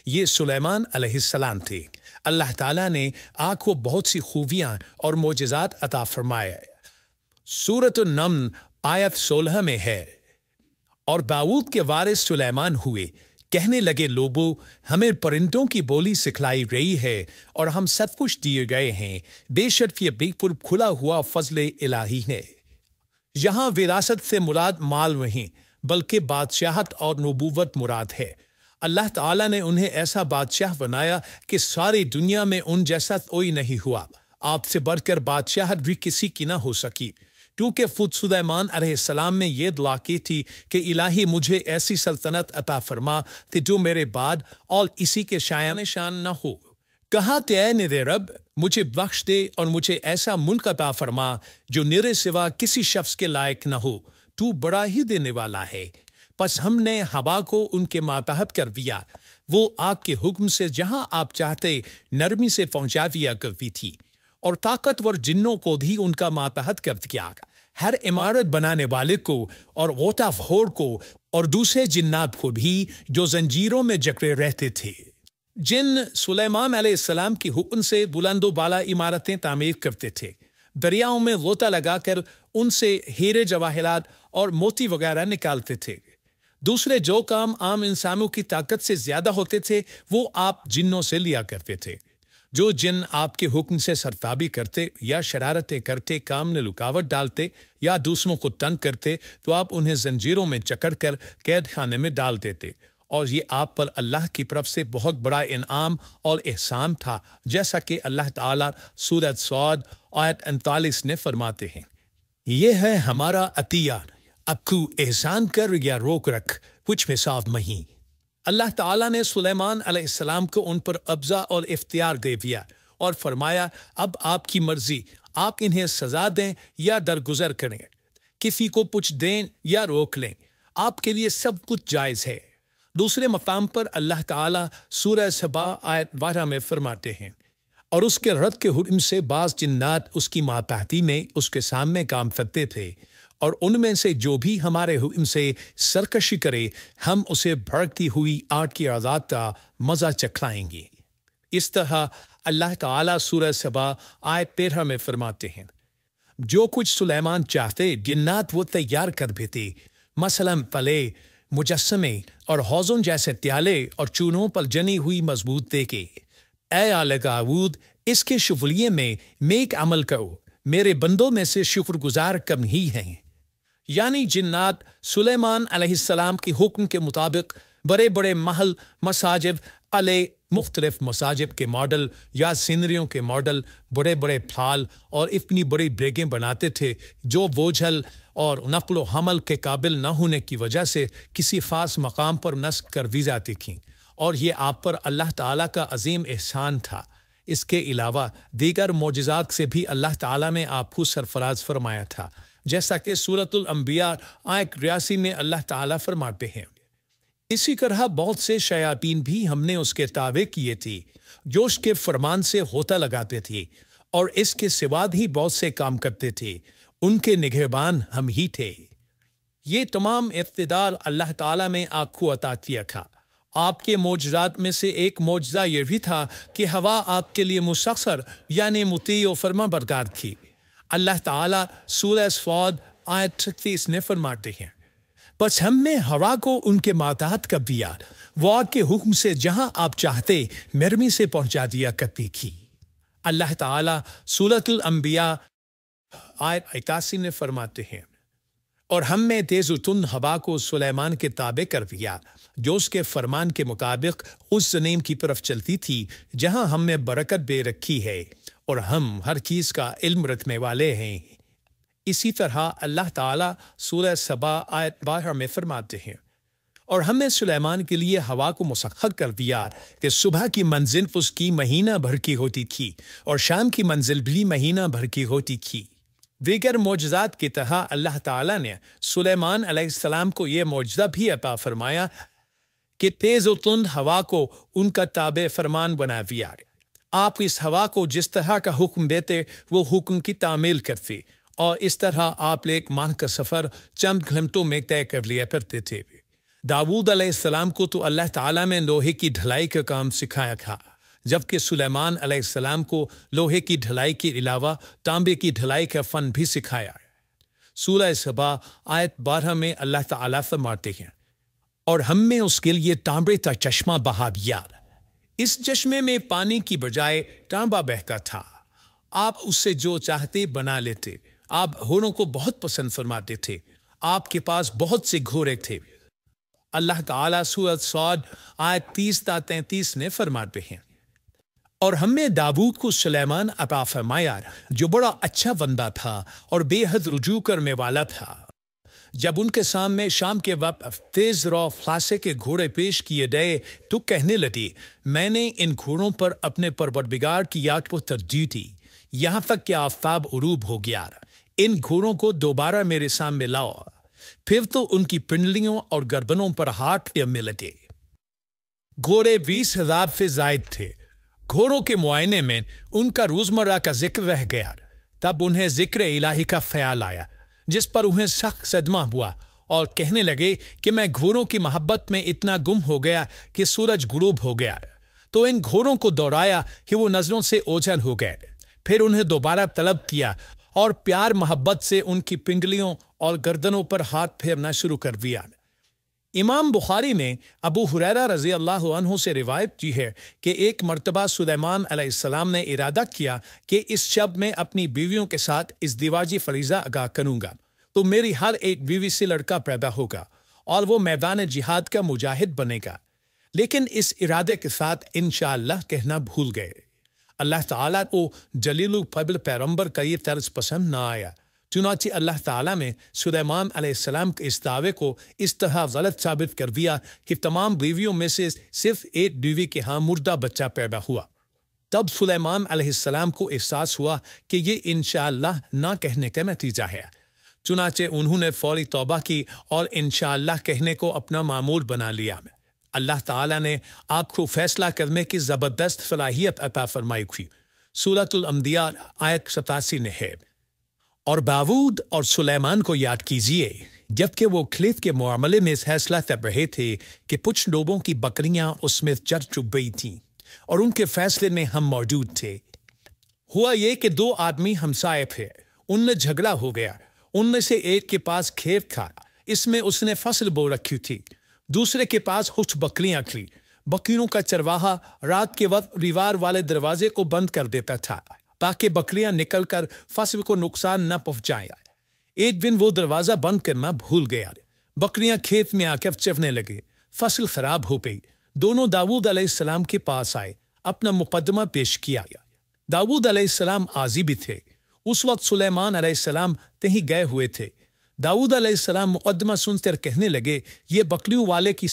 یہ سلیمان علیہ السلام تھے۔ اللہ تعالیٰ نے آپ کو بہت سی خوبیاں اور معجزات عطا فرمائے۔ سورۃ النمل آیت 16 میں ہے، اور داؤد کے وارث سلیمان ہوئے، کہنے لگے لوگوں ہمیں پرندوں کی بولی سکھلائی گئی ہے اور ہم سب کچھ دیے گئے ہیں، بے شک یہ بالکل کھلا ہوا فضل الہی ہے۔ یہاں وراثت سے مراد مال نہیں بلکہ بادشاہت اور نبوت مراد ہے۔ اللہ تعالیٰ نے انہیں ایسا بادشاہ بنایا کہ ساری دنیا میں ان جیسا کوئی نہیں ہوا، آپ سے بڑھ کر بادشاہت بھی کسی کی نہ ہو سکی، کیونکہ خود سلیمان علیہ السلام نے یہ دعا کی تھی کہ الہی مجھے ایسی سلطنت عطا فرما کہ جو میرے بعد اور اسی کے شان نہ ہو۔ کہا کہ اے میرے رب مجھے بخش دے اور مجھے ایسا ملک عطا فرما جو میرے سوا کسی شخص کے لائق نہ ہو، تو بڑا ہی دینے والا ہے۔ پس ہم نے ہوا کو ان کے ماتحت کر دیا، وہ آپ کے حکم سے جہاں آپ چاہتے نرمی سے پہنچا دیا کرتی تھی، اور طاقتور جنوں کو بھی ان کا ماتحت کر دیا، ہر عمارت بنانے والے کو اور غوطہ خور کو اور دوسرے جنات کو بھی جو زنجیروں میں جکڑے رہتے تھے۔ جن سلیمان علیہ السلام کی حکم سے بلند و بالا عمارتیں تعمیر کرتے تھے، دریاؤں میں غوطہ لگا کر ان سے ہیرے جواہرات اور موتی وغیرہ نکالتے تھے۔ دوسرے جو کام عام انسانوں کی طاقت سے زیادہ ہوتے تھے وہ آپ جنوں سے لیا کرتے تھے۔ جو جن آپ کے حکم سے سرتابی کرتے یا شرارتیں کرتے، کام میں رکاوٹ ڈالتے یا دوسروں کو تنگ کرتے تو آپ انہیں زنجیروں میں جکڑ کر قید خانے میں ڈال دیتے، اور یہ آپ پر اللہ کی طرف سے بہت بڑا انعام اور احسان تھا، جیسا کہ اللہ تعالیٰ سورۃ صاد آیت 39 نے فرماتے ہیں، یہ ہے ہمارا عطیہ، اب کو احسان کر یا روک رکھ کچھ حساب نہیں۔ اللہ تعالیٰ نے سلیمان علیہ السلام کو ان پر قبضہ اور اختیار دے دیا اور فرمایا اب آپ کی مرضی، آپ انہیں سزا دیں یا درگزر کریں، کسی کو کچھ دیں یا روک لیں، آپ کے لیے سب کچھ جائز ہے۔ دوسرے مقام پر اللہ تعالیٰ سورہ سبا آیت 12 میں فرماتے ہیں، اور اس کے رد کے حکم سے بعض جنات اس کی ماتحتی میں اس کے سامنے کام کرتے تھے، اور ان میں سے جو بھی ہمارے حکم سے سرکشی کرے ہم اسے بھڑکتی ہوئی آگ کی عذاب کا مزہ چکھائیں گے۔ اس طرح اللہ تعالیٰ سورہ سبا آیت 13 میں فرماتے ہیں، جو کچھ سلیمان چاہتے جنات وہ تیار کر دیتے، مثلاً پلے، مجسمے اور حوضوں جیسے پیالے اور چونوں پر جنی ہوئی مضبوط دیکھے۔ اے آل داؤد، اس کے شغلیے میں نیک عمل کرو، میرے بندوں میں سے شکر گزار کم ہی ہیں۔ یعنی جنات سلیمان علیہ السلام کی حکم کے مطابق بڑے بڑے محل، مساجد، قلعے، مختلف مساجد کے ماڈل یا سینریوں کے ماڈل، بڑے بڑے پھال اور اتنی بڑی بریگیں بناتے تھے جو بوجھل اور نقل و حمل کے قابل نہ ہونے کی وجہ سے کسی خاص مقام پر نصب کر دی جاتی تھیں، اور یہ آپ پر اللہ تعالیٰ کا عظیم احسان تھا۔ اس کے علاوہ دیگر معجزات سے بھی اللہ تعالیٰ نے آپ کو سرفراز فرمایا تھا، جیسا کہ سورۃ الانبیاء آیت 83 میں اللہ تعالیٰ فرماتے ہیں، اسی طرح بہت سے شیاطین بھی ہم نے اس کے تابع کیے تھے جو اس کے فرمان سے غوطہ لگاتے تھے، اور اس کے سوا بھی بہت سے کام کرتے تھے، ان کے نگہبان ہم ہی تھے۔ یہ تمام اقتدار اللہ تعالیٰ نے آپ کو عطا کیا تھا۔ آپ کے معجزات میں سے ایک معجزہ یہ بھی تھا کہ ہوا آپ کے لیے مسخر یعنی مطیع و فرما بردار تھی۔ اللہ تعالیٰ سورہ صاد آیت 36 نے فرماتے ہیں، بس ہم نے ہوا کو ان کے ماتحت کر دیا، وہ آگ کے حکم سے جہاں آپ چاہتے نرمی سے پہنچا دیا کرتی تھی۔ اللہ تعالیٰ سورۃ الانبیاء آیت 81 نے فرماتے ہیں، اور ہم نے تیز و تند ہوا کو سلیمان کے تابع کر دیا جو اس کے فرمان کے مطابق اس زمین کی طرف چلتی تھی جہاں ہم نے برکت دے رکھی ہے، اور ہم ہر چیز کا علم رکھنے والے ہیں۔ اسی طرح اللہ تعالیٰ سورہ سبا آیت 12 میں فرماتے ہیں، اور ہم نے سلیمان کے لیے ہوا کو مسخر کر دیا کہ صبح کی منزل اس کی مہینہ بھر کی ہوتی تھی اور شام کی منزل بھی مہینہ بھر کی ہوتی تھی۔ دیگر معجزات کی طرح اللہ تعالیٰ نے سلیمان علیہ السلام کو یہ معجزہ بھی عطا فرمایا کہ تیز و تند ہوا کو ان کا تابع فرمان بنا دیا۔ آپ اس ہوا کو جس طرح کا حکم دیتے وہ حکم کی تعمیل کرتے، اور اس طرح آپ ایک ماہ کا سفر چند گھنٹوں میں طے کر لیا کرتے تھے۔ داؤد علیہ السلام کو تو اللہ تعالیٰ نے لوہے کی ڈھلائی کا کام سکھایا تھا، جبکہ سلیمان علیہ السلام کو لوہے کی ڈھلائی کے علاوہ تانبے کی ڈھلائی کا فن بھی سکھایا۔ سورہ سبا آیت 12 میں اللہ تعالیٰ فرماتے ہیں، اور ہم نے اس کے لیے تانبے کا چشمہ بہا دیا۔ اس چشمے میں پانی کی بجائے تانبا بہتا تھا، آپ اس سے جو چاہتے بنا لیتے۔ آپ گھوڑوں کو بہت پسند فرماتے تھے، آپ کے پاس بہت سے گھوڑے تھے۔ اللہ تعالیٰ سورۃ صاد آیت 30-33 نے فرماتے ہیں، اور ہم نے داؤد کو سلیمان عطا فرمایا جو بڑا اچھا بندہ تھا اور بے حد رجوع کرنے والا تھا۔ جب ان کے سامنے شام کے وقت تیز رو فلاسے کے گھوڑے پیش کیے گئے تو کہنے لگے، میں نے ان گھوڑوں پر اپنے پروردگار کی یاد کو ترجیح دی، یہاں تک کہ آفتاب غروب ہو گیا۔ ان گھوڑوں کو دوبارہ میرے سامنے لاؤ۔ پھر تو ان کی پنڈلیوں اور گردنوں پر ہاتھ پھیرنے لگے۔ گھوڑے 20,000 سے زائد تھے۔ گھوڑوں کے معائنے میں ان کا روزمرہ کا ذکر رہ گیا۔ تب انہیں ذکر الہی کا خیال آیا، جس پر انہیں سخت صدمہ ہوا اور کہنے لگے کہ میں گھوڑوں کی محبت میں اتنا گم ہو گیا کہ سورج غروب ہو گیا۔ تو ان گھوڑوں کو دوڑایا کہ وہ نظروں سے اوجھل ہو گئے۔ پھر انہیں دوبارہ طلب کیا اور پیار محبت سے ان کی پنڈلیوں اور گردنوں پر ہاتھ پھیرنا شروع کر دیا۔ امام بخاری نے ابو ہریرہ رضی اللہ عنہ سے روایت کی ہے کہ ایک مرتبہ سلیمان علیہ السلام نے ارادہ کیا کہ اس شب میں اپنی بیویوں کے ساتھ ازدواجی فریضہ ادا کروں گا تو میری ہر ایک بیوی سے لڑکا پیدا ہوگا اور وہ میدان جہاد کا مجاہد بنے گا، لیکن اس ارادے کے ساتھ انشاءاللہ کہنا بھول گئے۔ اللہ تعالیٰ کو جلیل الفضل پیغمبر کا یہ طرز پسند نہ آیا، چنانچہ اللہ تعالیٰ نے سلیمان علیہ السلام کے اس دعوے کو اس طرح غلط ثابت کر دیا کہ تمام بیویوں میں سے صرف ایک بیوی کے ہاں مردہ بچہ پیدا ہوا۔ تب سلیمان علیہ السلام کو احساس ہوا کہ یہ انشاءاللہ نہ کہنے کا نتیجہ ہے، چنانچہ انہوں نے فوری توبہ کی اور انشاءاللہ کہنے کو اپنا معمول بنا لیا۔ اللہ تعالیٰ نے آپ کو فیصلہ کرنے کی زبردست صلاحیت عطا فرمائی تھی۔ سورۃ الانبیاء آیت 87 میں ہے، اور داؤد اور سلیمان کو یاد کیجیے جبکہ وہ کھلیت کے معاملے میں فیصلہ کر رہے تھے کہ کچھ لوگوں کی بکریاں اس میں چر چپ گئی تھیں اور ان کے فیصلے میں ہم موجود تھے۔ ہوا یہ کہ دو آدمی ہمسائے تھے، ان میں جھگڑا ہو گیا۔ ان میں سے ایک کے پاس کھیت تھا، اس میں اس نے فصل بو رکھی تھی، دوسرے کے پاس کچھ بکریاں تھیں۔ بکریوں کا چرواہا رات کے وقت دیوار والے دروازے کو بند کر دیتا تھا تاکہ بکریاں نکل کر فصل کو نقصان نہ پہنچائیں۔ ایک دن وہ دروازہ بند کرنا بھول گیا، بکریاں کھیت میں آ کر چرنے لگے، فصل خراب ہو گئی۔ دونوں داؤد علیہ السلام کے پاس آئے، اپنا مقدمہ پیش کیا۔ داؤد علیہ السلام عازی بھی تھے، اس وقت سلیمان علیہ السلام کہیں گئے ہوئے تھے۔ داؤد علیہ السلام مقدمہ سن کر کہنے لگے، یہ بکریوں والے کی